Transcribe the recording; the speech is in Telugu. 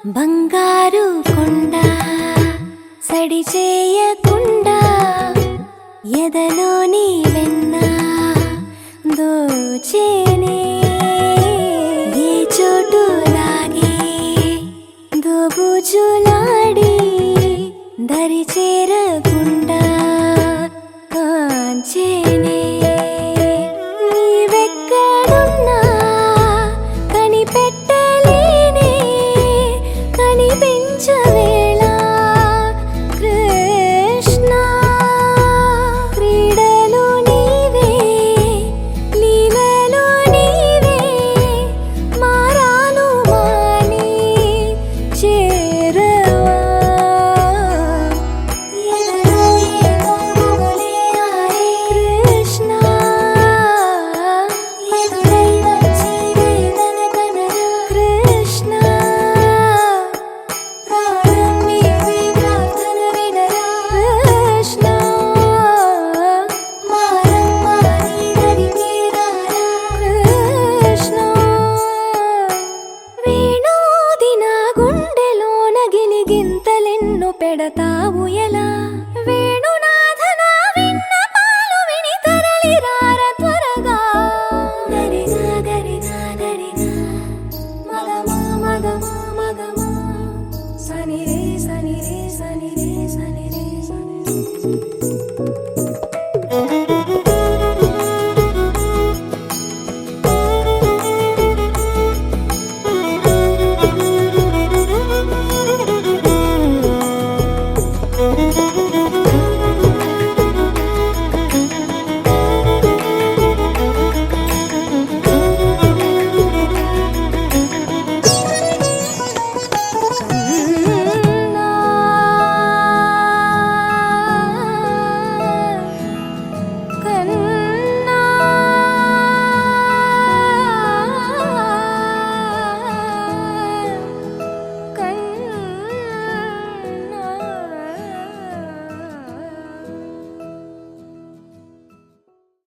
బంగారు కొండ సడి చేయకుండా ఎదలోని వెన్న దోచేనే ఏ చోటు లాగే దోబుజులాడి దరి చేరకుండా కాంచేనే నీవెక్కడున్నా కనిపెట్టలేనే కనిపించవేళ కృష్ణ క్రీడలు నీవే లీలలు నీవే మారాను మాని చేరవా ఎదలో ఏదో గుబులే ఆడే కృష్ణ ఎదురై వచ్చి వేదన కనరా కృష్ణ ప్రాణం నీవే ప్రార్థన వినరా కృష్ణ మారమ్మ నీ దరికి రారా కృష్ణ వేణోది నా గుండెలోన గిలిగింతలెన్ను పెడతావు ఎలా